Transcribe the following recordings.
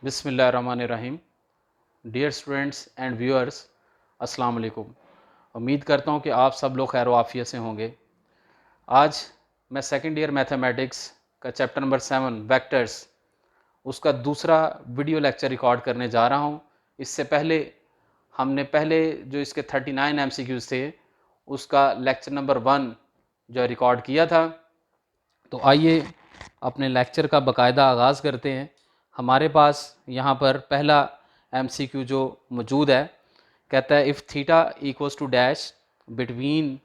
बिस्मिल्लाहिर्रहमानिर्रहीम। Dear students and viewers, अस्सलाम वालेकुम। उम्मीद करता हूँ कि आप सब लोग खैर आफियत से होंगे। आज मैं सेकंड ईयर मैथमेटिक्स का चैप्टर नंबर 7 वेक्टर्स उसका दूसरा वीडियो लेक्चर रिकॉर्ड करने जा रहा हूँ। इससे पहले हमने जो इसके 39 MCQs थे उसका लेक्चर नंबर 1 जो रिकॉर्ड किया था। तो आइए अपने लेक्चर का बाकायदा आगाज़ करते हैं। हमारे पास यहाँ पर पहला MCQ जो मौजूद है, कहता है if theta equals to dash between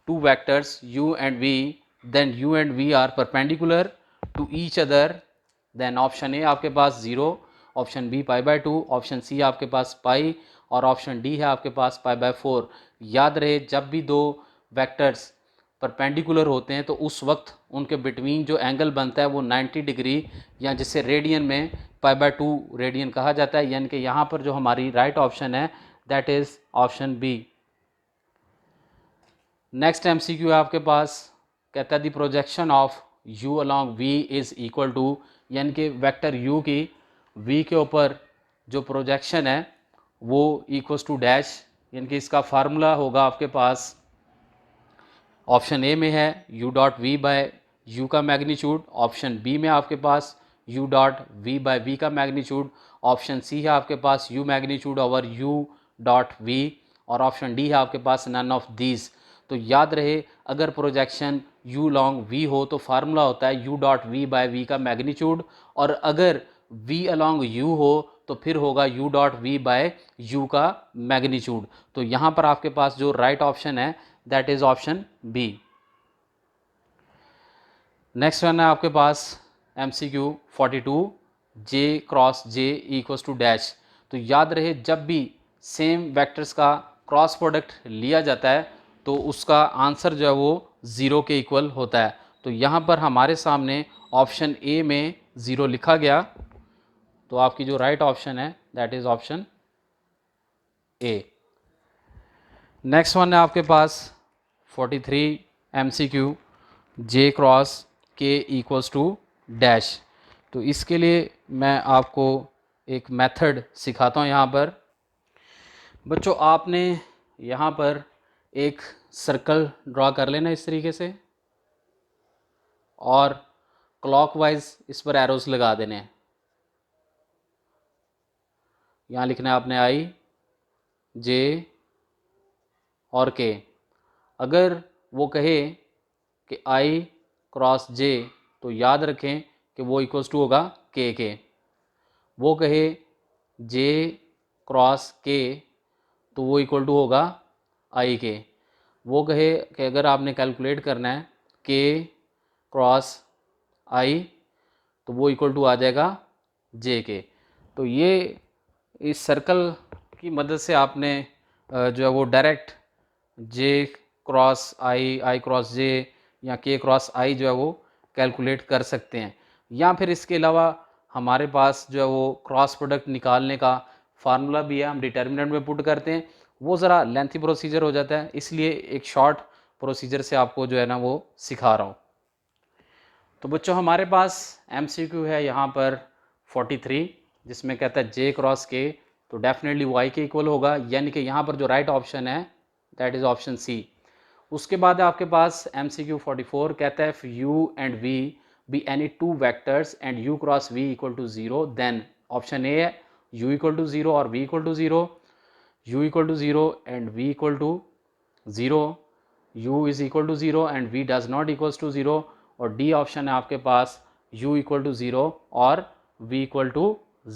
two vectors u and v, then u and v are perpendicular to each other, then option A आपके पास 0, ऑप्शन बी π/2, ऑप्शन सी आपके पास पाई और ऑप्शन डी है आपके पास π/4। याद रहे, जब भी दो वेक्टर्स परपेंडिकुलर होते हैं तो उस वक्त उनके बिटवीन जो एंगल बनता है वो 90 डिग्री या जिसे रेडियन में π/2 रेडियन कहा जाता है। यानी कि यहाँ पर जो हमारी राइट ऑप्शन है that is option B. Next MCQ है आपके पास, कहता है the projection of u along v is equal to, यानी कि वेक्टर u की v के ऊपर जो प्रोजेक्शन है वो इक्वल्स टू डैश, यानी कि इसका फार्मूला होगा आपके पास ऑप्शन ए में है u dot v by u का मैग्नीट्यूड, ऑप्शन बी में आपके पास u dot v by v का मैग्नीट्यूड, ऑप्शन सी है आपके पास u magnitude over u dot v और ऑप्शन डी है आपके पास नन ऑफ दीज। तो याद रहे, अगर प्रोजेक्शन u लॉन्ग v हो तो फार्मूला होता है u dot v by v का मैग्नीट्यूड, और अगर v अलॉन्ग u हो तो फिर होगा u dot v by u का मैग्नीट्यूड। तो यहाँ पर आपके पास जो राइट ऑप्शन है that is option B. Next one है आपके पास MCQ 42 j cross j equals to dash. तो याद रहे, जब भी सेम वेक्टर्स का क्रॉस प्रोडक्ट लिया जाता है तो उसका आंसर जो है वो 0 के इक्वल होता है। तो यहाँ पर हमारे सामने ऑप्शन ए में 0 लिखा गया, तो आपकी जो राइट ऑप्शन है that is option A. Next one है आपके पास 43 MCQ j cross k equals to dash. तो इसके लिए मैं आपको एक मेथड सिखाता हूँ। यहाँ पर बच्चों आपने यहाँ पर एक सर्कल ड्रा कर लेना इस तरीके से और क्लॉकवाइज इस पर एरोस लगा देने हैं। यहाँ लिखना है आपने I J और K। अगर वो कहे कि I क्रॉस J तो याद रखें कि वो इक्वल्स टू होगा K के। वो कहे J क्रॉस K तो वो इक्वल टू होगा I के। वो कहे कि अगर आपने कैलकुलेट करना है K क्रॉस I तो वो इक्वल टू आ जाएगा J के। तो ये इस सर्कल की मदद से आपने जो है वो direct J cross I cross J या K क्रॉस I जो है वो कैलकुलेट कर सकते हैं। या फिर इसके अलावा हमारे पास जो है वो क्रॉस प्रोडक्ट निकालने का फार्मूला भी है, हम डिटर्मिनेंट में पुट करते हैं। वो ज़रा लेंथी प्रोसीजर हो जाता है, इसलिए एक शॉर्ट प्रोसीजर से आपको जो है ना वो सिखा रहा हूँ। तो बच्चों हमारे पास MCQ है यहाँ पर 43 जिसमें कहता है J क्रॉस K तो डेफिनेटली Y के इक्वल होगा, यानी कि यहाँ पर जो राइट ऑप्शन है दैट इज़ ऑप्शन सी। उसके बाद आपके पास MCQ 44 कहता है if u and v be any two vectors and u cross v equal to 0 then option A है u equal to 0 और v equal to 0, u equal to 0 and v equal to 0, u is equal to 0 and v does not equals to 0, और D option है आपके पास u equal to 0 और v equal to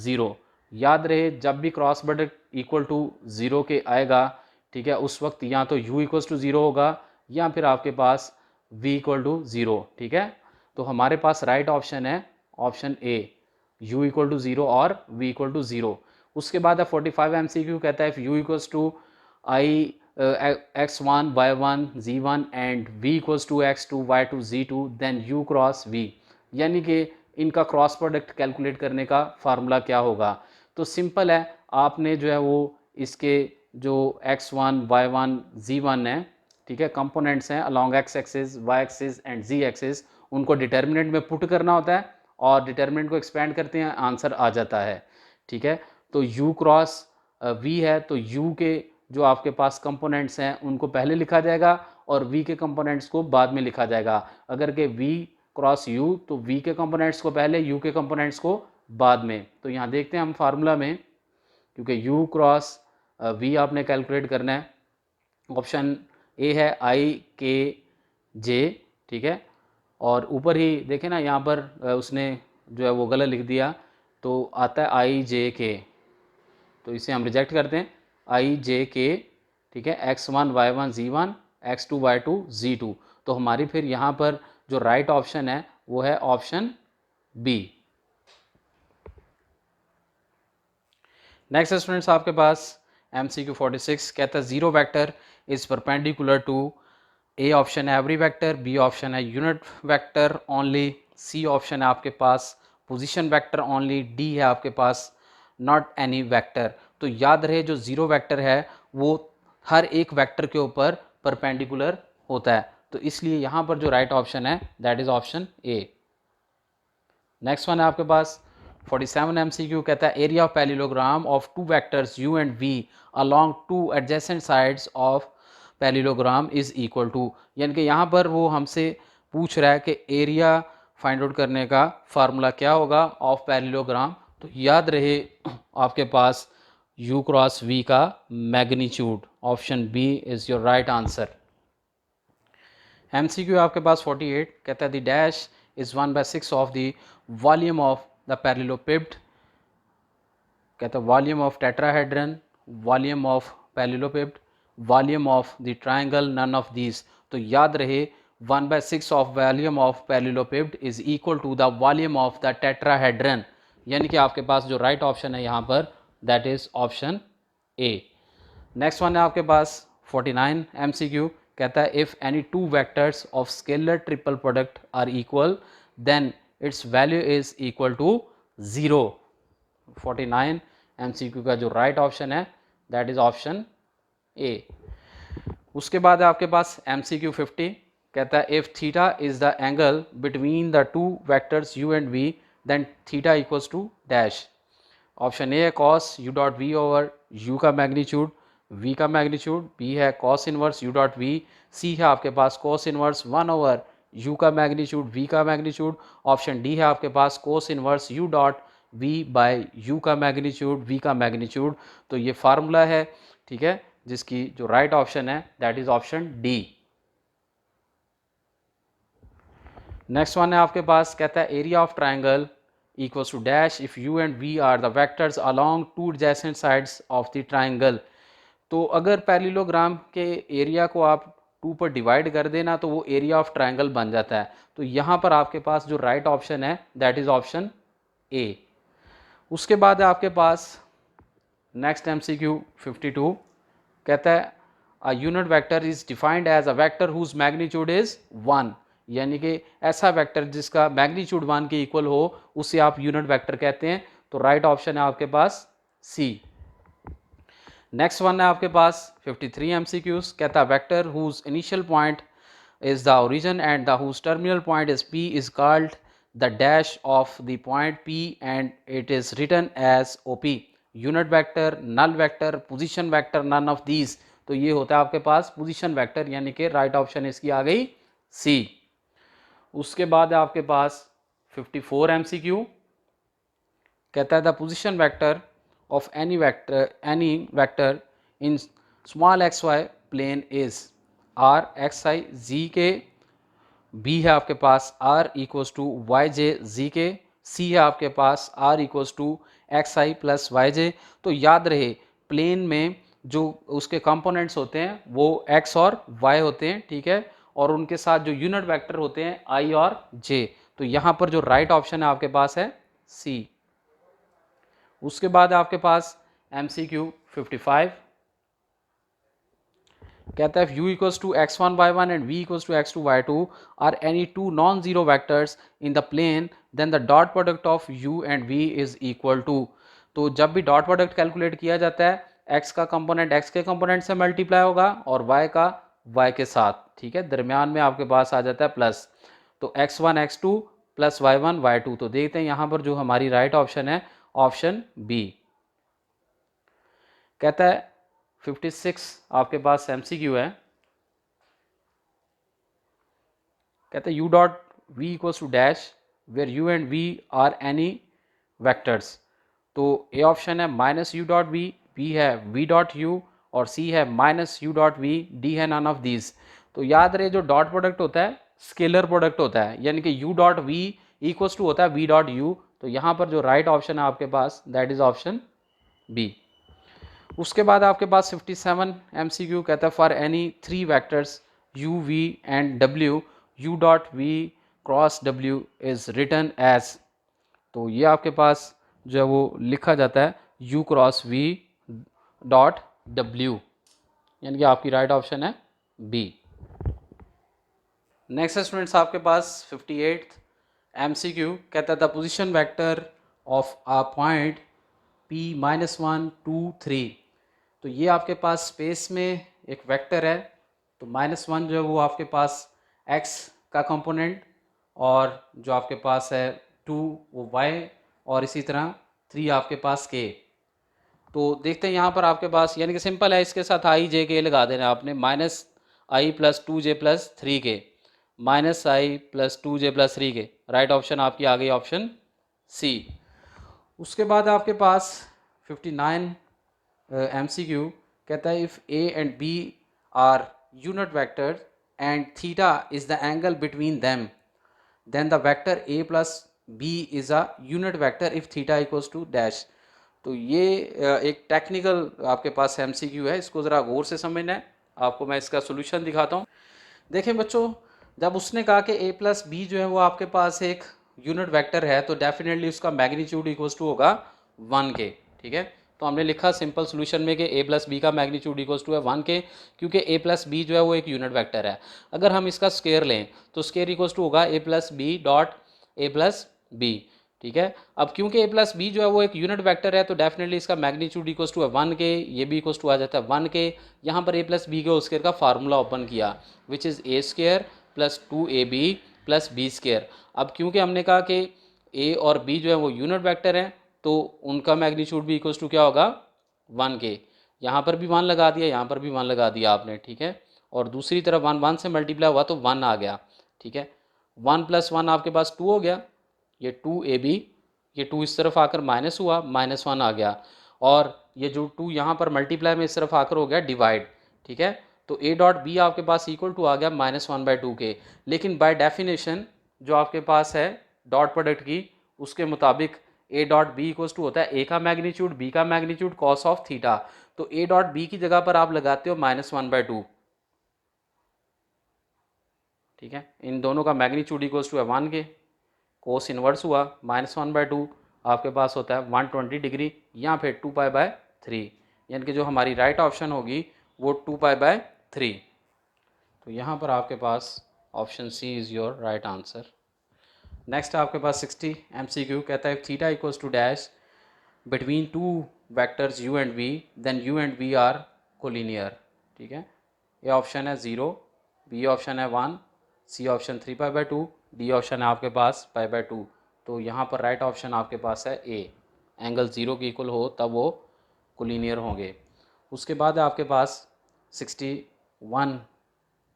0। याद रहे, जब भी क्रॉस प्रोडक्ट इक्वल टू 0 के आएगा, ठीक है, उस वक्त या तो u इक्वल्स टू 0 होगा या फिर आपके पास v इक्वल टू 0। ठीक है, तो हमारे पास राइट ऑप्शन है option A, u equal to 0 और v इक्वल टू 0। उसके बाद है 45 MCQ कहता है if u equals to I x1 y1 z1 and v equals to x2 y2 z2 then u cross v, यानी कि इनका क्रॉस प्रोडक्ट कैलकुलेट करने का फार्मूला क्या होगा। तो सिंपल है, आपने जो है वो इसके जो x1 y1 z1 है, ठीक है, कंपोनेंट्स हैं along x axis y axis and z axis, उनको डिटर्मिनेंट में पुट करना होता है और डिटर्मिनेंट को एक्सपेंड करते हैं, आंसर आ जाता है। ठीक है। तो u क्रॉस v है, तो u के जो आपके पास कंपोनेंट्स हैं उनको पहले लिखा जाएगा और v के कंपोनेंट्स को बाद में लिखा जाएगा। अगर के v क्रॉस u, तो v के कंपोनेंट्स को पहले, u के कंपोनेंट्स को बाद में। तो यहाँ देखते हैं हम फार्मूला में, क्योंकि u क्रॉस v आपने कैलकुलेट करना है। ऑप्शन ए है आई के जे, ठीक है। और ऊपर ही देखें ना, यहाँ पर उसने जो है वो गलत लिख दिया, तो आता है आई जे के, तो इसे हम रिजेक्ट करते हैं। आई जे के, ठीक है, x1 y1 z1 x2 y2 z2। तो हमारी फिर यहाँ पर जो राइट ऑप्शन है वो है ऑप्शन बी। नेक्स्ट स्टूडेंट्स आपके पास MCQ 46 कहता है zero vector is perpendicular to, A option है एवरी वेक्टर, बी ऑप्शन है unit vector only, C option है आपके पास पोजीशन वेक्टर ओनली, डी है आपके पास नॉट एनी वेक्टर। तो याद रहे जो जीरो वेक्टर है वो हर एक वेक्टर के ऊपर परपेंडिकुलर होता है, तो इसलिए यहाँ पर जो राइट ऑप्शन है that is option A. Next one है आपके पास 47 MCQ कहता है area of parallelogram of two vectors u and v along two adjacent sides of parallelogram is equal to, यानी कि यहाँ पर वो हमसे पूछ रहा है कि एरिया फाइंड आउट करने का फार्मूला क्या होगा ऑफ पैरेललोग्राम। तो याद रहे आपके पास u क्रॉस v का magnitude, option B is your right answer. MCQ आपके पास 48 कहता है the dash is 1/6 of the volume of the parallelepiped, कहता है volume of tetrahedron, volume of parallelepiped, volume of the triangle, none of these. तो याद रहे 1/6 of volume of parallelepiped is equal to the volume of the tetrahedron, यानी कि आपके पास जो राइट ऑप्शन है यहाँ पर that is option A. Next one है आपके पास 49 MCQ कहता है if any two vectors of scalar triple product are equal then its value is equal to 0। 49 MCQ का जो राइट ऑप्शन है दैट इज ऑप्शन ए। उसके बाद है आपके पास MCQ 50 कहता है if theta is the angle between the two vectors u and v then theta equals to dash. Option A है cos u dot v over u का मैग्नीट्यूड, v का मैग्नीट्यूड, बी है cos inverse u dot v, C है आपके पास cos inverse 1 over u का magnitude, v का magnitude, option D है आपके पास cos inverse u dot v by u का मैग्नीट्यूड, v का मैग्नीट्यूड। तो ये फार्मूला है, ठीक है, जिसकी जो राइट ऑप्शन है that is option D. Next one है आपके पास कहता है area of triangle equals to dash if u and v are the vectors along two adjacent sides of the triangle। तो अगर पैरेललोग्राम के एरिया को आप 2 पर डिवाइड कर देना तो वो एरिया ऑफ ट्राइंगल बन जाता है। तो यहाँ पर आपके पास जो राइट ऑप्शन है दैट इज ऑप्शन ए। उसके बाद है आपके पास नेक्स्ट MCQ 52 कहता है a unit vector is defined as a vector whose magnitude is 1, यानी कि ऐसा वेक्टर जिसका मैग्नीट्यूड 1 के इक्वल हो उसे आप यूनिट वेक्टर कहते हैं। तो राइट ऑप्शन है आपके पास सी। नेक्स्ट वन है आपके पास 53 MCQs कहता है vector whose initial point is the origin and the whose terminal point is P is called the dash of the point P and it is written as OP। Unit vector, null vector, position vector, none of these. तो ये होता है आपके पास position vector, यानी कि right option इसकी आ गई सी। उसके बाद है आपके पास 54 MCQ कहता है the position vector of any vector in small xy plane is r xi z k, B है आपके पास r equals to y j z k, C है आपके पास r equals to x i plus y j. तो याद रहे plane में जो उसके कंपोनेंट्स होते हैं वो x और y होते हैं, ठीक है, और उनके साथ जो यूनिट वेक्टर होते हैं i और j। तो यहाँ पर जो राइट ऑप्शन है आपके पास है सी। उसके बाद आपके पास MCQ 55 कहता है u equals to x1 y1 and v equals to x2 y2 are any two non-zero vectors in the plane then the dot product of u and v is equal to। तो जब भी dot product calculate किया जाता है x का component x के component से multiply होगा और y का y के साथ, ठीक है, दरमियान में आपके पास आ जाता है प्लस। तो x1 x2 plus y1 y2। तो देखते हैं यहाँ पर जो हमारी राइट ऑप्शन है ऑप्शन बी। कहता है 56 आपके पास MCQ है, कहता है u dot v equals to dash where u and v are any vectors. तो ए ऑप्शन है minus u dot v, B है v डॉट यू और सी है minus u dot v, D है नन ऑफ दीज। तो याद रहे जो डॉट प्रोडक्ट होता है स्केलर प्रोडक्ट होता है, यानी कि u dot v equals to होता है v डॉट यू। तो यहाँ पर जो राइट ऑप्शन है आपके पास दैट इज ऑप्शन बी। उसके बाद आपके पास 57 MCQ कहता है for any 3 vectors u v and w u dot v cross w is written as. तो ये आपके पास जो है वो लिखा जाता है u cross v dot w, यानी कि आपकी राइट ऑप्शन है बी। नेक्स्ट स्टूडेंट्स आपके पास 58th MCQ कहता है the position vector of a point p -1 2 3। तो ये आपके पास स्पेस में एक वेक्टर है, तो -1 जो है वो आपके पास x का कंपोनेंट और जो आपके पास है 2 वो y और इसी तरह 3 आपके पास k। तो देखते हैं यहाँ पर आपके पास यानी कि सिंपल है, इसके साथ i j k लगा देना आपने, -i + 2j + 3k -i + 2j + 3k। Right option आपकी आ गई ऑप्शन सी। उसके बाद आपके पास 59 MCQ कहता है if a and b are unit vector and theta is the angle between them then the vector a + b is a unit vector if theta equals to dash. तो ये एक technical आपके पास MCQ है, इसको ज़रा गौर से समझना है। आपको मैं इसका सोल्यूशन दिखाता हूँ। देखें बच्चों, जब उसने कहा कि a + b जो है वो आपके पास एक यूनिट वेक्टर है तो डेफिनेटली उसका मैग्नीट्यूड इक्वल्स टू होगा 1k। ठीक है, तो हमने लिखा सिंपल सोल्यूशन में कि a + b का मैग्नीट्यूड इक्वल्स टू है 1k, क्योंकि a + b जो है वो एक यूनिट वेक्टर है। अगर हम इसका स्केयर लें तो स्केयर इक्वल्स टू होगा a + b dot a + b। ठीक है, अब क्योंकि a + b जो है वो एक यूनिट वेक्टर है तो डेफिनेटली इसका मैग्नीट्यूड इक्वल्स टू है 1k, ये भी इक्वल्स टू आ जाता है 1k। यहाँ पर a + b के स्केयर का फार्मूला ओपन किया which is a² + 2ab + b²। अब क्योंकि हमने कहा कि a और b जो है वो यूनिट वेक्टर हैं तो उनका मैग्नीट्यूड भी इक्वल्स टू क्या होगा 1k। यहाँ पर भी 1 लगा दिया, यहाँ पर भी 1 लगा दिया आपने। ठीक है, और दूसरी तरफ 1 1 से मल्टीप्लाई हुआ तो 1 आ गया। ठीक है, 1 + 1 आपके पास 2 हो गया, ये 2ab, ये 2 इस तरफ आकर माइनस हुआ, -1 आ गया, और ये जो 2 यहाँ पर मल्टीप्लाई में इस तरफ आकर हो गया डिवाइड। ठीक है, तो a डॉट बी आपके पास इक्वल टू आ गया -1/2k। लेकिन बाय डेफिनेशन जो आपके पास है डॉट प्रोडक्ट की उसके मुताबिक a dot b equals to होता है a का मैग्नीट्यूड b का मैग्नीट्यूड cos ऑफ थीटा। तो a डॉट बी की जगह पर आप लगाते हो -1/2। ठीक है, इन दोनों का मैग्नीट्यूड इक्वल्स टू है 1k, कोस इन्वर्स हुआ -1/2 आपके पास होता है 120 डिग्री या फिर 2π/3, यानी कि जो हमारी राइट ऑप्शन होगी वो 2π/3। तो यहाँ पर आपके पास option C is your right answer. Next आपके पास 60 MCQ कहता है theta equals to dash between 2 vectors u and v then u and v are collinear. ठीक है, ए ऑप्शन है 0, बी ऑप्शन है 1, सी ऑप्शन 3π/2, डी ऑप्शन है आपके पास π/2। तो यहाँ पर राइट ऑप्शन आपके पास है ए, एंगल 0 के इक्वल हो तब वो कोलिनियर होंगे। उसके बाद आपके पास 61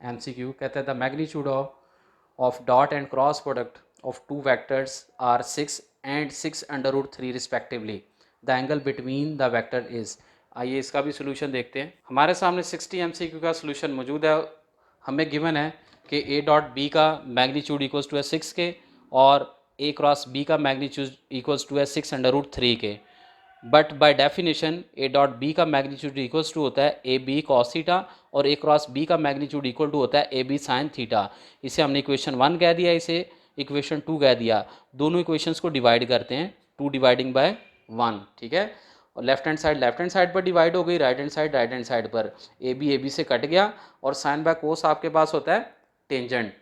MCQ कहता है the magnitude of dot and cross product of 2 vectors are 6 and 6√3 respectively, the angle between the vector is. आइए इसका भी सोल्यूशन देखते हैं। हमारे सामने 60 MCQ का सोल्यूशन मौजूद है। हमें गिवन है कि a डॉट बी का मैग्नीट्यूड इक्वल्स टू है 6k और a क्रॉस b का मैग्नीट्यूड इक्वल्स टू है 6√3k, but by definition a dot b का मैग्नीट्यूड इक्वल्स टू होता है ए बी कॉस थीटा और a क्रॉस b का मैग्नीट्यूड इक्वल टू होता है ए बी साइन थीटा। इसे हमने इक्वेशन 1 कह दिया, इसे इक्वेशन 2 कह दिया। दोनों इक्वेशंस को डिवाइड करते हैं 2 डिवाइडिंग बाय 1। ठीक है, और लेफ्ट हैंड साइड पर डिवाइड हो गई, राइट हैंड साइड पर ए बी से कट गया और साइन बाय कोस आपके पास होता है टेंजेंट।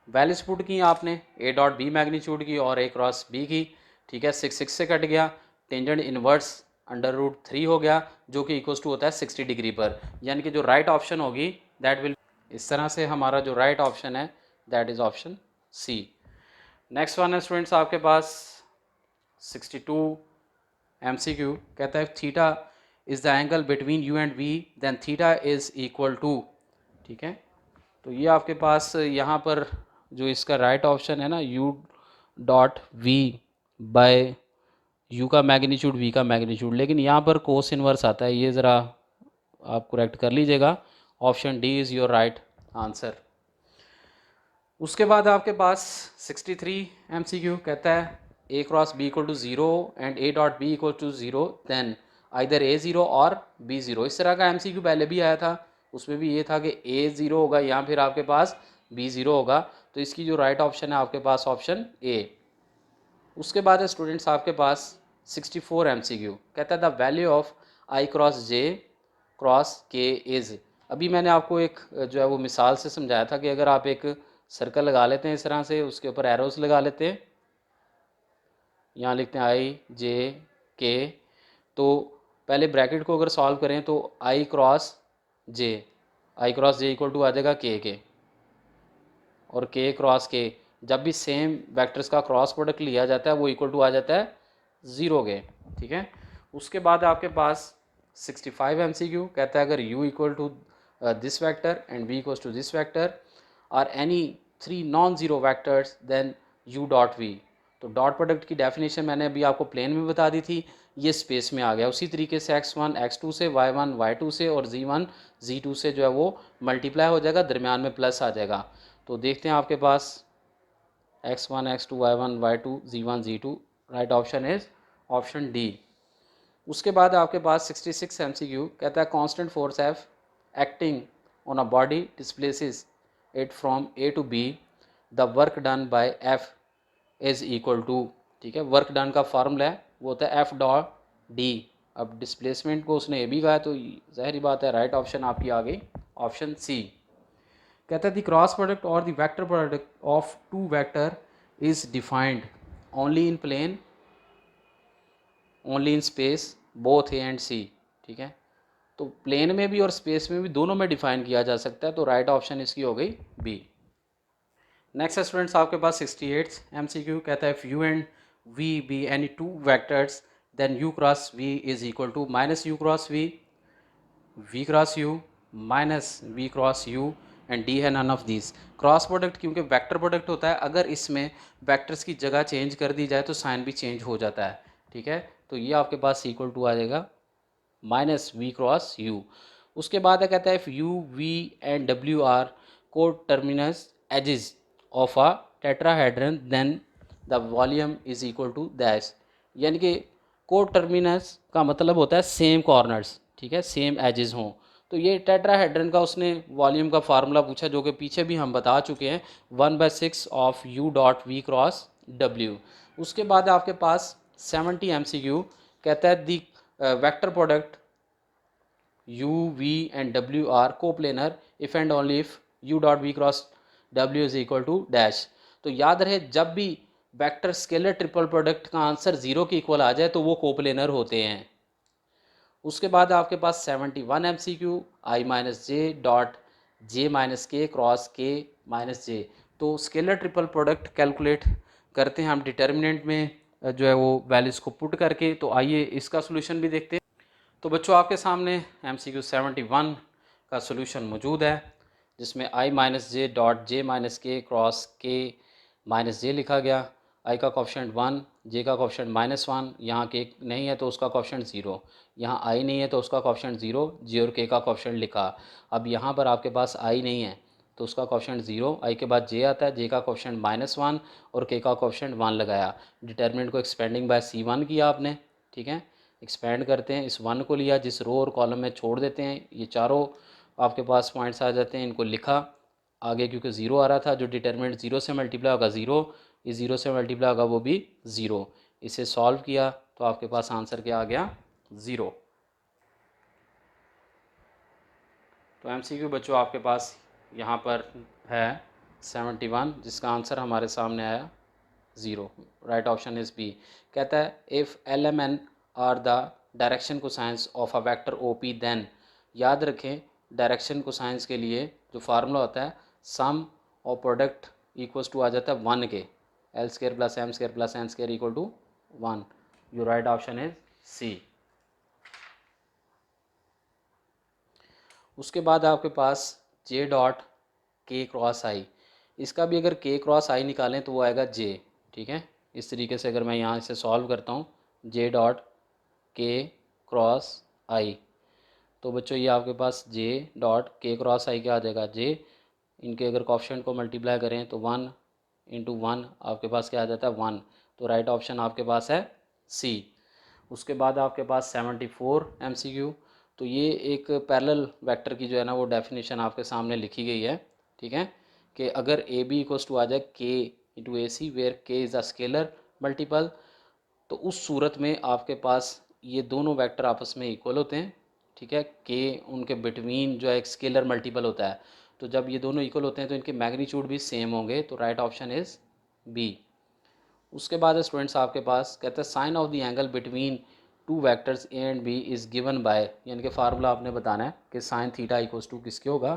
वैल्यूज पुट की आपने a डॉट बी मैग्नीट्यूड की और a क्रॉस b की। ठीक है, 6 6 से कट गया, टेंजेंट इनवर्स √3 हो गया जो कि इक्वल्स टू होता है 60 डिग्री पर, यानी कि जो राइट ऑप्शन होगी दैट विल, इस तरह से हमारा जो राइट ऑप्शन है that is option C. Next one है स्टूडेंट्स आपके पास 62 MCQ कहता है theta is the angle between u and v then theta is equal to, ठीक है। तो ये आपके पास यहाँ पर जो इसका राइट ऑप्शन है ना, u dot v by u का मैग्नीट्यूड v का मैग्नीट्यूड, लेकिन यहाँ पर कोस इनवर्स आता है, ये ज़रा आप करेक्ट कर लीजिएगा। Option D is your right answer. उसके बाद आपके पास 63 MCQ कहता है a cross b equal to 0 and a dot b equal to 0 then either a 0 और b 0। इस तरह का MCQ पहले भी आया था, उसमें भी ये था कि a 0 होगा या फिर आपके पास b 0 होगा। तो इसकी जो राइट ऑप्शन है आपके पास ऑप्शन ए। उसके बाद है स्टूडेंट्स आपके पास 64 MCQ कहता है the value of i cross j cross k is. अभी मैंने आपको एक जो है वो मिसाल से समझाया था कि अगर आप एक सर्कल लगा लेते हैं इस तरह से, उसके ऊपर एरोस लगा लेते हैं, यहाँ लिखते हैं आई जे के, तो पहले ब्रैकेट को अगर सॉल्व करें तो आई क्रॉस जे इक्वल टू आ जाएगा के और के क्रॉस के, जब भी सेम वेक्टर्स का क्रॉस प्रोडक्ट लिया जाता है वो इक्वल टू आ जाता है 0 के, ठीक है। उसके बाद आपके पास 65 MCQ कहता है अगर u equal to this vector and v equal to this vector are any 3 non zero vectors then u dot v। तो डॉट प्रोडक्ट की डेफिनेशन मैंने अभी आपको प्लेन में बता दी थी, ये स्पेस में आ गया। उसी तरीके से x1 x2 से, y1 y2 से और z1 z2 से जो है वो मल्टीप्लाई हो जाएगा, दरमियान में प्लस आ जाएगा। तो देखते हैं आपके पास x1 x2 y1 y2 z1 z2, right option is option D. उसके बाद आपके पास 66 MCQ कहता है constant force F acting on a body displaces it from A to B, the work done by F is equal to, ठीक है। Work done का formula है वो होता है F डॉट डी। अब डिस्प्लेसमेंट को उसने A भी कहा तो ज़ाहिर बात है राइट ऑप्शन आपकी आ गई ऑप्शन सी। कहता है द क्रॉस प्रोडक्ट और the vector product of two vector is defined only in plane, only in space, both A and C, ठीक है। तो प्लेन में भी और स्पेस में भी, दोनों में डिफाइन किया जा सकता है, तो राइट ऑप्शन इसकी हो गई बी। नेक्स्ट स्टूडेंट्स आपके पास 68 MCQ कहता है if u and v be any two vectors then u cross v is equal to minus u cross v cross u minus v cross u and D है none of this. Cross product क्योंकि vector product होता है, अगर इसमें vectors की जगह change कर दी जाए तो साइन भी चेंज हो जाता है, ठीक है। तो ये आपके पास इक्वल टू आ जाएगा माइनस वी क्रॉस यू। उसके बाद है कहता है इफ़ यू वी एंड डब्ल्यू are coterminous edges of a tetrahedron then the volume is equal to dash, यानी कि को टर्मिनस का मतलब होता है सेम कॉर्नर्स, ठीक है, सेम एजेस हों। तो ये टेट्राहेड्रन का उसने वॉल्यूम का फार्मूला पूछा जो कि पीछे भी हम बता चुके हैं, 1/6 of u dot v cross डब्ल्यू। उसके बाद आपके पास 70 MCQ कहता है the vector product u v and w are coplanar if and only if u dot v cross w is equal to dash। तो याद रहे जब भी वेक्टर स्केलर ट्रिपल प्रोडक्ट का आंसर 0 के इक्वल आ जाए तो वो कोप्लेनर होते हैं। उसके बाद आपके पास 71 MCQ i minus J dot J minus के क्रॉस के माइनस जे। तो स्केलर ट्रिपल प्रोडक्ट कैलकुलेट करते हैं हम डिटर्मिनेंट में जो है वो वैल्यूज़ को पुट करके। तो आइए इसका सोल्यूशन भी देखते हैं। तो बच्चों आपके सामने MCQ 71 का सोल्यूशन मौजूद है, जिसमें i minus J dot J minus के क्रॉस के माइनस जे लिखा गया। i का कोफिशिएंट 1, j का कोफिशिएंट -1, यहाँ के नहीं है तो उसका कोफिशिएंट 0, यहाँ i नहीं है तो उसका कोफिशिएंट 0, j और k का कोफिशिएंट लिखा। अब यहाँ पर आपके पास i नहीं है तो उसका कोफिशिएंट 0, i के बाद j आता है, j का कोफिशिएंट -1 और k का कोफिशिएंट 1 लगाया। डिटर्मिनेंट को एक्सपेंडिंग बाय C1 किया आपने, ठीक है। एक्सपेंड करते हैं, इस 1 को लिया, जिस रो और कॉलम में छोड़ देते हैं, ये चारों आपके पास पॉइंट्स आ जाते हैं, इनको लिखा आगे क्योंकि 0 आ रहा था, जो डिटर्मिनेंट 0 से मल्टीप्लाई होगा 0, इस 0 से मल्टीप्लाई होगा वो भी 0। इसे सॉल्व किया तो आपके पास आंसर क्या आ गया 0। तो MCQ बच्चों आपके पास यहाँ पर है 71, जिसका आंसर हमारे सामने आया 0, राइट ऑप्शन इज बी। कहता है if LMN are the direction cosines of a vector OP then, याद रखें डायरेक्शन कोसाइंस के लिए जो फार्मूला होता है सम और प्रोडक्ट इक्वल्स टू आ जाता है 1 के, L² + M² + N² = 1। Your right option is C. उसके बाद आपके पास जे डॉट के क्रॉस आई, इसका भी अगर के क्रॉस आई निकालें तो वो आएगा जे। ठीक है, इस तरीके से अगर मैं यहाँ इसे सॉल्व करता हूँ, जे डॉट के क्रॉस आई, तो बच्चों ये आपके पास जे डॉट के क्रॉस आई क्या आ जाएगा, जे। इनके अगर कोएफिशिएंट को मल्टीप्लाई करें तो 1 इंटू 1 आपके पास क्या आ जाता है 1। तो राइट ऑप्शन आपके पास है सी। उसके बाद आपके पास 74 MCQ। तो ये एक पैरेलल वेक्टर की जो है ना वो डेफिनेशन आपके सामने लिखी गई है। ठीक है, कि अगर ए बी इक्वल्स टू आ जाए के इंटू ए सी वेयर के इज़ अ स्केलर मल्टीपल, तो उस सूरत में आपके पास ये दोनों वेक्टर आपस में इक्वल होते हैं। ठीक है, के उनके बिटवीन जो है एक स्केलर मल्टीपल होता है, तो जब ये दोनों इक्वल होते हैं तो इनके मैग्नीट्यूड भी सेम होंगे, तो राइट ऑप्शन इज़ बी। उसके बाद स्टूडेंट्स आपके पास कहते हैं sine of the angle between two vectors a and b is given by, यानी कि फार्मूला आपने बताना है कि साइन थीटा इक्वल्स टू किसके होगा,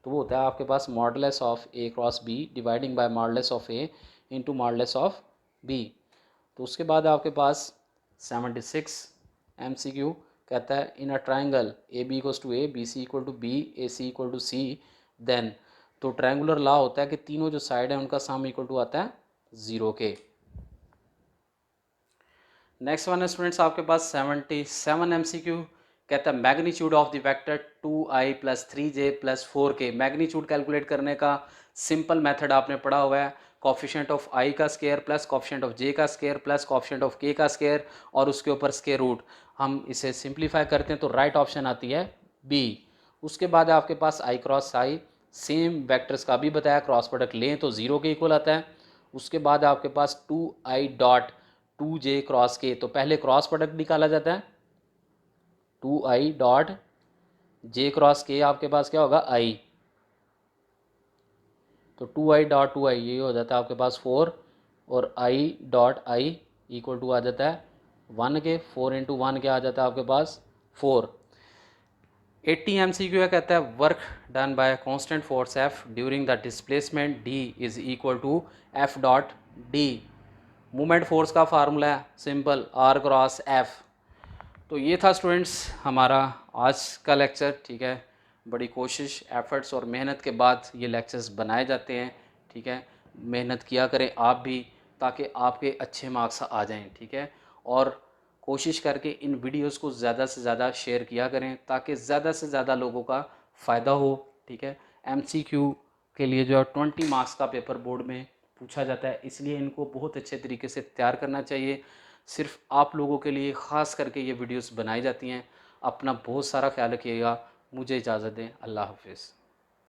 तो वो होता है आपके पास modulus of a cross b dividing by modulus of a into modulus of b. तो उसके बाद आपके पास 76 MCQ कहता है in a triangle a b equals to a, b c equal to b, a c equal to c, then, तो triangular law होता है कि तीनों जो साइड है उनका सम इक्वल टू आता है 0 के। नेक्स्ट वन है स्टूडेंट्स आपके पास 77 MCQ कहता है magnitude of the vector 2i plus 3j plus 4k। Magnitude calculate करने का सिंपल मेथड आपने पढ़ा हुआ है, कॉफिशेंट ऑफ i का square plus coefficient of j का square plus coefficient of k का स्केयर और उसके ऊपर स्केयर रूट। हम इसे सिंप्लीफाई करते हैं तो राइट ऑप्शन आती है बी। उसके बाद आपके पास i cross i, same vectors का भी बताया, क्रॉस प्रोडक्ट लें तो 0 के इक्वल आता है। उसके बाद आपके पास 2i डॉट 2j क्रॉस के, तो पहले क्रॉस प्रोडक्ट निकाला जाता है, 2i डॉट जे क्रॉस के आपके पास क्या होगा i, तो 2i डॉट 2i ये हो जाता है आपके पास 4, और i dot i equal to आ जाता है 1 के, 4 इंटू 1 क्या आ जाता है आपके पास 4। 80 MCQ कहता है work done by constant force F during the displacement D is equal to F dot D। Movement force का फार्मूला है सिंपल R क्रॉस F। तो ये था स्टूडेंट्स हमारा आज का लेक्चर। ठीक है, बड़ी कोशिश, एफर्ट्स और मेहनत के बाद ये लेक्चर्स बनाए जाते हैं। ठीक है, मेहनत किया करें आप भी, ताकि आपके अच्छे मार्क्स आ जाएं। ठीक है, और कोशिश करके इन वीडियोस को ज़्यादा से ज़्यादा शेयर किया करें ताकि ज़्यादा से ज़्यादा लोगों का फ़ायदा हो। ठीक है, MCQ के लिए जो है 20 मार्क्स का पेपर बोर्ड में पूछा जाता है, इसलिए इनको बहुत अच्छे तरीके से तैयार करना चाहिए। सिर्फ आप लोगों के लिए ख़ास करके ये वीडियोस बनाई जाती हैं। अपना बहुत सारा ख्याल रखिएगा। मुझे इजाज़त दें, अल्लाह हाफिज़।